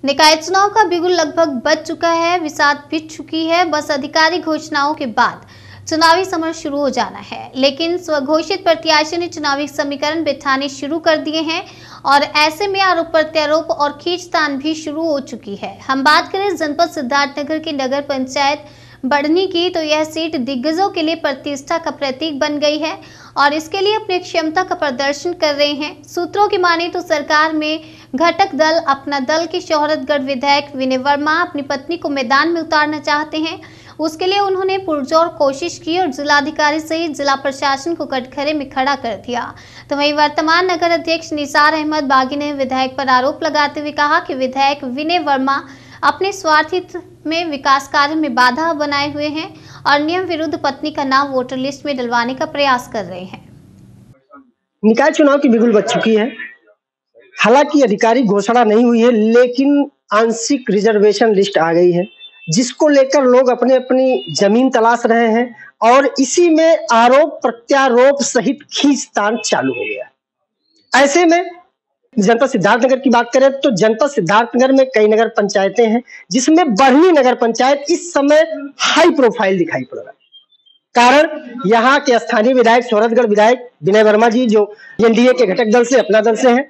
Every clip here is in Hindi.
निकाय चुनाव का बिगुल लगभग बज चुका है, विसात बीत चुकी है। बस अधिकारी घोषणाओं के बाद चुनावी समर शुरू हो जाना है, लेकिन स्वघोषित प्रत्याशियों ने चुनावी समीकरण बिठाने शुरू कर दिए हैं और ऐसे में आरोप प्रत्यारोप और खींचतान भी शुरू हो चुकी है। हम बात करें जनपद सिद्धार्थनगर की नगर पंचायत बढ़नी की, तो यह सीट दिग्गजों के लिए प्रतिष्ठा का प्रतीक बन गई है और इसके लिए अपनी क्षमता का प्रदर्शन कर रहे हैं। सूत्रों की माने तो सरकार में घटक दल अपना दल के शोहरतगढ़ विधायक विनय वर्मा अपनी पत्नी को मैदान में उतारना चाहते हैं। उसके लिए उन्होंने पुरजोर कोशिश की और जिलाधिकारी सहित जिला प्रशासन को कटघरे में खड़ा कर दिया। तो वहीं वर्तमान नगर अध्यक्ष निसार अहमद बागी ने विधायक पर आरोप लगाते हुए कहा कि विधायक विनय वर्मा अपने स्वार्थित में विकास कार्य में बाधा बनाए हुए हैं और नियम विरुद्ध पत्नी का नाम वोटर लिस्ट में डलवाने का प्रयास कर रहे हैं। निकाय चुनाव की बिगुल बज चुकी है। हालांकि आधिकारिक घोषणा नहीं हुई है, लेकिन आंशिक रिजर्वेशन लिस्ट आ गई है, जिसको लेकर लोग अपने अपनी जमीन तलाश रहे हैं और इसी में आरोप प्रत्यारोप सहित खींचतान चालू हो गया। ऐसे में जनपद सिद्धार्थनगर की बात करें तो जनपद सिद्धार्थनगर में कई नगर पंचायतें हैं, जिसमें बढ़नी नगर पंचायत इस समय हाई प्रोफाइल दिखाई पड़ रहा है। कारण यहाँ के स्थानीय विधायक शोहरतगढ़ विधायक विनय वर्मा जी, जो एनडीए के घटक दल से अपना दल से हैं,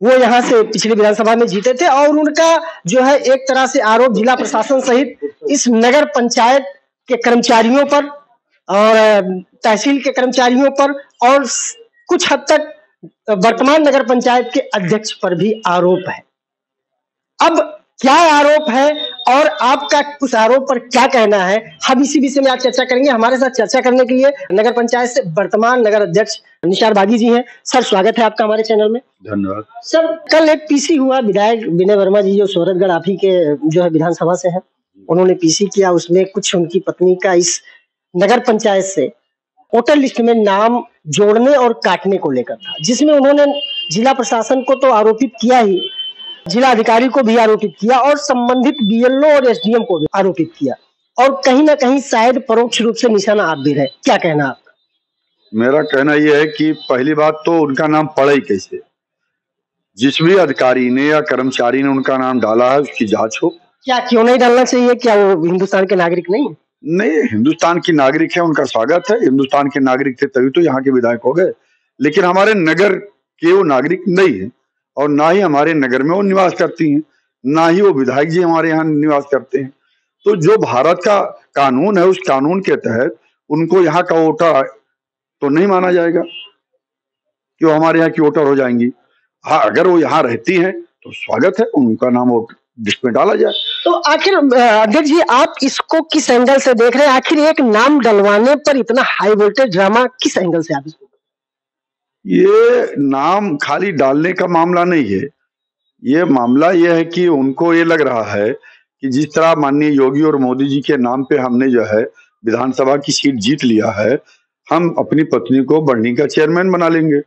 वो यहाँ से पिछली विधानसभा में जीते थे और उनका जो है एक तरह से आरोप जिला प्रशासन सहित इस नगर पंचायत के कर्मचारियों पर और तहसील के कर्मचारियों पर और कुछ हद तक वर्तमान नगर पंचायत के अध्यक्ष पर भी आरोप है। अब क्या आरोप है और आपका उस आरोप पर क्या कहना है, हम इसी विषय में आज चर्चा करेंगे। हमारे साथ चर्चा करने के लिए नगर पंचायत से वर्तमान नगर अध्यक्ष निसार बागी जी हैं। सर, स्वागत है आपका हमारे चैनल में। धन्यवाद सर, कल एक पीसी हुआ, विधायक विनय वर्मा जी जो शोहरतगढ़ आप ही के जो है विधानसभा से हैं, उन्होंने पीसी किया। उसमें कुछ उनकी पत्नी का इस नगर पंचायत से वोटर लिस्ट में नाम जोड़ने और काटने को लेकर था, जिसमें उन्होंने जिला प्रशासन को तो आरोपित किया ही, जिला अधिकारी को भी आरोपित किया और संबंधित बीएलओ और एसडीएम को भी आरोपित किया और कहीं ना कहीं शायद परोक्ष रूप से निशाना आप भी रहे। क्या कहना आपका? मेरा कहना यह है कि पहली बात तो उनका नाम पड़ा ही कैसे, जिस भी अधिकारी ने या कर्मचारी ने उनका नाम डाला है उसकी जांच हो। क्या क्यों नहीं डालना चाहिए? क्या वो हिंदुस्तान के नागरिक नहीं है? नहीं, हिंदुस्तान की नागरिक है, उनका स्वागत है। हिंदुस्तान के नागरिक थे तभी तो यहाँ के विधायक हो गए, लेकिन हमारे नगर के वो नागरिक नहीं है और ना ही हमारे नगर में वो निवास करती हैं, ना ही वो विधायक जी हमारे यहाँ निवास करते हैं। तो जो भारत का कानून है, उस कानून के तहत उनको यहाँ का वोटर तो नहीं माना जाएगा कि वो हमारे यहाँ की वोटर हो जाएंगी। हाँ, अगर वो यहाँ रहती हैं तो स्वागत है, उनका नाम वोटर लिस्ट में डाला जाए। तो आखिर अध्यक्ष जी, आप इसको किस एंगल से देख रहे हैं? आखिर एक नाम डलवाने पर इतना हाई वोल्टेज ड्रामा किस एंगल से आप इसको? ये नाम खाली डालने का मामला नहीं है, ये मामला ये है कि उनको ये लग रहा है कि जिस तरह माननीय योगी और मोदी जी के नाम पे हमने जो है विधानसभा की सीट जीत लिया है, हम अपनी पत्नी को बढ़नी का चेयरमैन बना लेंगे।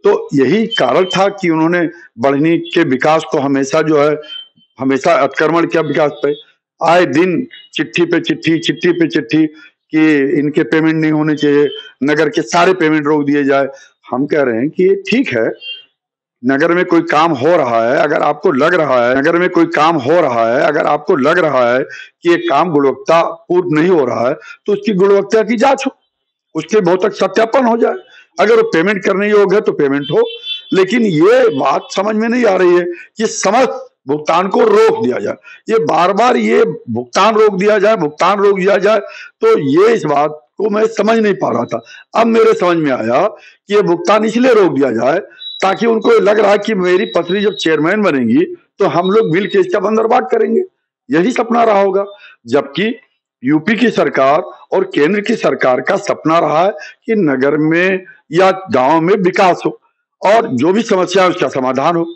तो यही कारण था कि उन्होंने बढ़नी के विकास को हमेशा अतिक्रमण किया विकास पे। आए दिन चिट्ठी पे चिट्ठी कि इनके पेमेंट नहीं होने चाहिए, नगर के सारे पेमेंट रोक दिए जाए। हम कह रहे हैं कि ये ठीक है, नगर में कोई काम हो रहा है, अगर आपको लग रहा है नगर में कोई काम हो रहा है, अगर आपको लग रहा है कि ये काम गुणवत्ता पूर्ण नहीं हो रहा है, तो उसकी गुणवत्ता की जांच हो, उसके भौतिक सत्यापन हो जाए। अगर वो पेमेंट करने योग्य है तो पेमेंट हो, लेकिन ये बात समझ में नहीं आ रही है कि समस्त भुगतान को रोक दिया जाए। ये बार बार ये भुगतान रोक दिया जाए, तो ये इस बात को मैं समझ नहीं पा रहा था। अब मेरे समझ में आया कि ये भुगतान इसलिए रोक दिया जाए ताकि उनको लग रहा है कि मेरी पत्नी जब चेयरमैन बनेगी तो हम लोग मिल के इसका बंदरबाट करेंगे, यही सपना रहा होगा। जबकि यूपी की सरकार और केंद्र की सरकार का सपना रहा है कि नगर में या गांव में विकास हो और जो भी समस्या है उसका समाधान हो।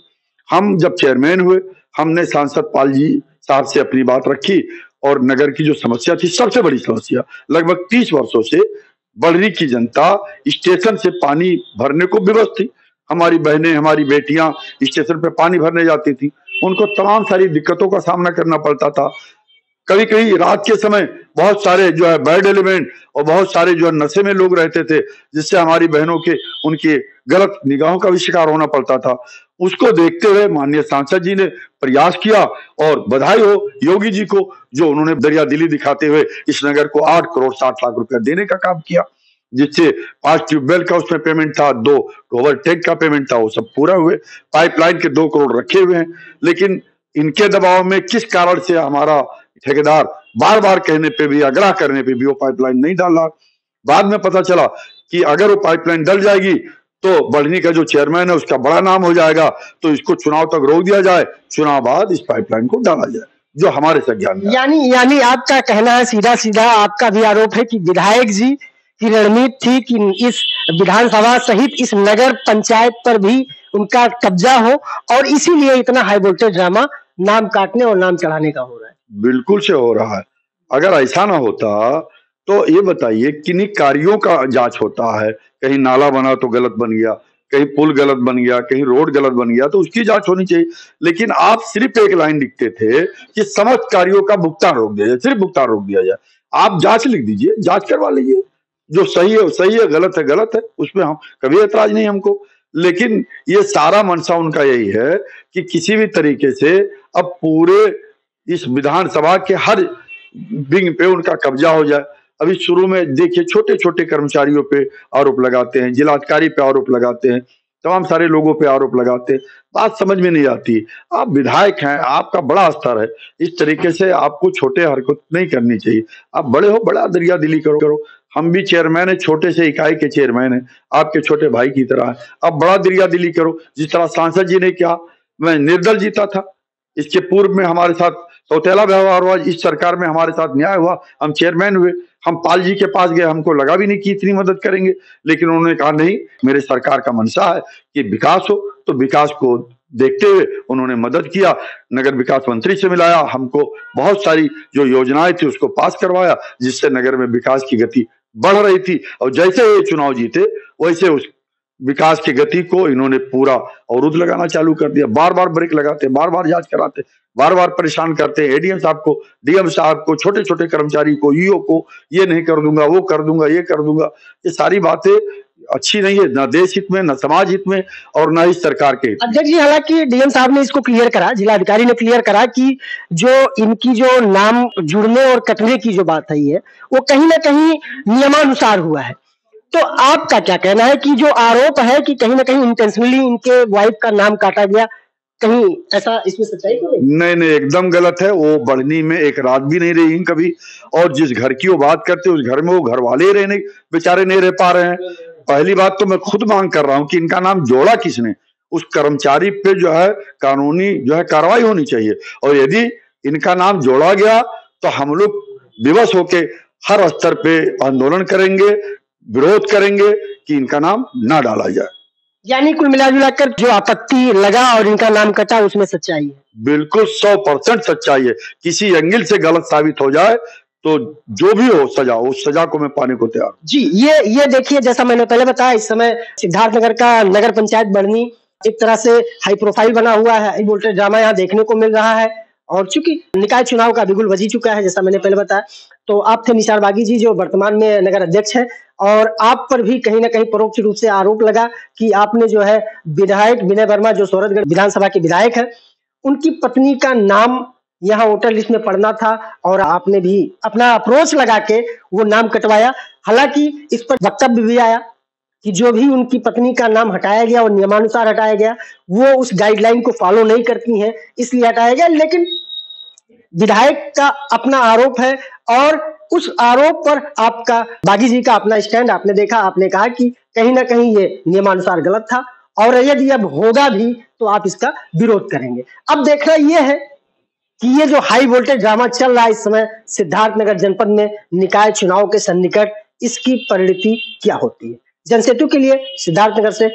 हम जब चेयरमैन हुए, हमने सांसद पाल जी साहब से अपनी बात रखी और नगर की जो समस्या थी, सबसे बड़ी समस्या, लगभग 30 वर्षों से बढ़नी की जनता स्टेशन से पानी भरने को विवश थी। हमारी बहनें, हमारी बेटियां स्टेशन पे पानी भरने जाती थी, उनको तमाम सारी दिक्कतों का सामना करना पड़ता था। कभी कभी रात के समय बहुत सारे जो है बैड एलिमेंट और बहुत सारे जो है नशे में लोग रहते थे, जिससे हमारी बहनों के उनके गलत निगाहों का भी शिकार होना पड़ता था। उसको देखते हुए माननीय सांसद जी ने प्रयास किया और बधाई हो योगी जी को, जो उन्होंने दरिया दिली दिखाते हुए इस नगर को 8 करोड़ 60 लाख रुपया देने का काम किया, जिससे 5 ट्यूबवेल का उसमें पेमेंट था, 2 ओवरटेक का पेमेंट था, वो सब पूरा हुए। पाइपलाइन के 2 करोड़ रखे हुए हैं, लेकिन इनके दबाव में किस कारण से हमारा ठेकेदार बार बार कहने पे भी, आग्रह करने पे भी वो पाइपलाइन नहीं डाल रहा। बाद में पता चला कि अगर वो पाइपलाइन डल जाएगी तो बढ़नी का जो चेयरमैन है उसका बड़ा नाम हो जाएगा, तो इसको चुनाव तक रोक दिया जाए, चुनाव बाद इस पाइपलाइन को डाला जाए, जो हमारे संज्ञान में। यानी आपका कहना है, सीधा सीधा आपका भी आरोप है कि विधायक जी की रणनीति थी कि इस विधानसभा सहित इस नगर पंचायत पर भी उनका कब्जा हो, और इसीलिए इतना हाई वोल्टेज ड्रामा नाम काटने और नाम चढ़ाने का हो रहा है। बिल्कुल से हो रहा है। अगर ऐसा ना होता तो ये बताइए किन्हीं कार्यों का जांच होता है, कहीं नाला बना तो गलत बन गया, कहीं पुल गलत बन गया, कहीं रोड गलत बन गया, तो उसकी जांच होनी चाहिए। लेकिन आप सिर्फ एक लाइन लिखते थे कि समस्त कार्यों का भुगतान रोक दिया जाए, सिर्फ भुगतान रोक दिया जाए। आप जांच लिख दीजिए, जांच करवा लीजिए, जो सही है सही है, गलत है गलत है, उसमें हम कभी ऐतराज नहीं हमको। लेकिन ये सारा मंशा उनका यही है कि किसी भी तरीके से अब पूरे इस विधानसभा के हर विंग पे उनका कब्जा हो जाए। अभी शुरू में देखिए छोटे छोटे कर्मचारियों पे आरोप लगाते हैं, जिलाधिकारी पे आरोप लगाते हैं, तमाम सारे लोगों पे आरोप लगाते हैं। बात समझ में नहीं आती। आप विधायक हैं, आपका बड़ा स्तर है, इस तरीके से आपको छोटे हरकत नहीं करनी चाहिए। आप बड़े हो, बड़ा दरिया दिली करो। हम भी चेयरमैन है, छोटे से इकाई के चेयरमैन है, आपके छोटे भाई की तरह है। आप बड़ा दरिया दिली करो, जिस तरह सांसद जी ने किया। मैं निर्दल जीता था, इसके पूर्व में हमारे साथ सौतेला व्यवहार हुआ, इस सरकार में हमारे साथ न्याय हुआ, हम चेयरमैन हुए। हम पाल जी के पास गए, हमको लगा भी नहीं कि इतनी मदद करेंगे, लेकिन उन्होंने कहा नहीं, मेरे सरकार का मंशा है कि विकास हो, तो विकास को देखते हुए उन्होंने मदद किया। नगर विकास मंत्री से मिलाया, हमको बहुत सारी जो योजनाएं थी उसको पास करवाया, जिससे नगर में विकास की गति बढ़ रही थी। और जैसे ये चुनाव जीते वैसे उस विकास की गति को इन्होंने पूरा अवरुद्ध लगाना चालू कर दिया। बार बार ब्रेक लगाते, बार बार जांच कराते, बार बार परेशान करते हैं एडीएम साहब को, डीएम साहब को, छोटे छोटे कर्मचारी को, ईओ को, ये नहीं कर दूंगा, वो कर दूंगा, ये कर दूंगा। ये सारी बातें अच्छी नहीं है, ना देश हित में, ना समाज हित में, और ना ही सरकार के हित में। अध्यक्ष जी, हालांकि डीएम साहब ने इसको क्लियर करा, जिलाधिकारी ने क्लियर करा कि जो इनकी जो नाम जुड़ने और कटने की जो बात है वो कहीं ना कहीं नियमानुसार हुआ है। तो आपका क्या कहना है कि जो आरोप है कि कहीं ना कहीं इंटेंशनली इनके वाइफ का नाम काटा गया, कहीं ऐसा इसमें सच्चाई तो नहीं? नहीं, एकदम गलत है। वो बढ़नी में एक रात भी नहीं रही कभी, और जिस घर की वो बात करते उस घर में वो घर वाले ही रहने बेचारे नहीं रह पा रहे हैं। पहली बात तो मैं खुद मांग कर रहा हूं कि इनका नाम जोड़ा किसने, उस कर्मचारी पे जो है कानूनी जो है कार्रवाई होनी चाहिए। और यदि इनका नाम जोड़ा गया तो हम लोग विवश होके हर स्तर पे आंदोलन करेंगे, विरोध करेंगे कि इनका नाम ना डाला जाए। यानी कुल मिलाजुलाकर जो आपत्ति लगा और इनका नाम कटा उसमें सच्चाई है? बिल्कुल 100% सच्चाई है। किसी एंगल से गलत साबित हो जाए तो जो भी हो सजा, उस सजा को मैं पाने को तैयार। जी, ये देखिए, जैसा मैंने पहले बताया, इस समय सिद्धार्थनगर का नगर पंचायत बढ़नी एक तरह से हाई प्रोफाइल बना हुआ है, हाई वोल्टेज ड्रामा यहाँ देखने को मिल रहा है। और चूंकि निकाय चुनाव का बिगुल बजी चुका है, जैसा मैंने पहले बताया, तो आप थे निसार बागी जी, जो वर्तमान में नगर अध्यक्ष है, और आप पर भी कहीं ना कहीं परोक्ष रूप से आरोप लगा कि आपने जो है विधायक विनय वर्मा, जो सोरठगढ़ विधानसभा के विधायक है, उनकी पत्नी का नाम यहाँ वोटर लिस्ट में पड़ना था, और आपने भी अपना अप्रोच लगा के वो नाम कटवाया। हालांकि इस पर वक्तव्य भी आया कि जो भी उनकी पत्नी का नाम हटाया गया और नियमानुसार हटाया गया, वो उस गाइडलाइन को फॉलो नहीं करती हैं, इसलिए हटाया गया। लेकिन विधायक का अपना आरोप है, और उस आरोप पर आपका बागी जी का अपना स्टैंड आपने देखा, आपने कहा कि कहीं ना कहीं ये नियमानुसार गलत था, और यदि अब होगा भी तो आप इसका विरोध करेंगे। अब देखना यह है कि ये जो हाई वोल्टेज ड्रामा चल रहा है इस समय सिद्धार्थनगर जनपद में निकाय चुनाव के सन्निकट, इसकी परिणति क्या होती है। जनसेतु के लिए सिद्धार्थनगर से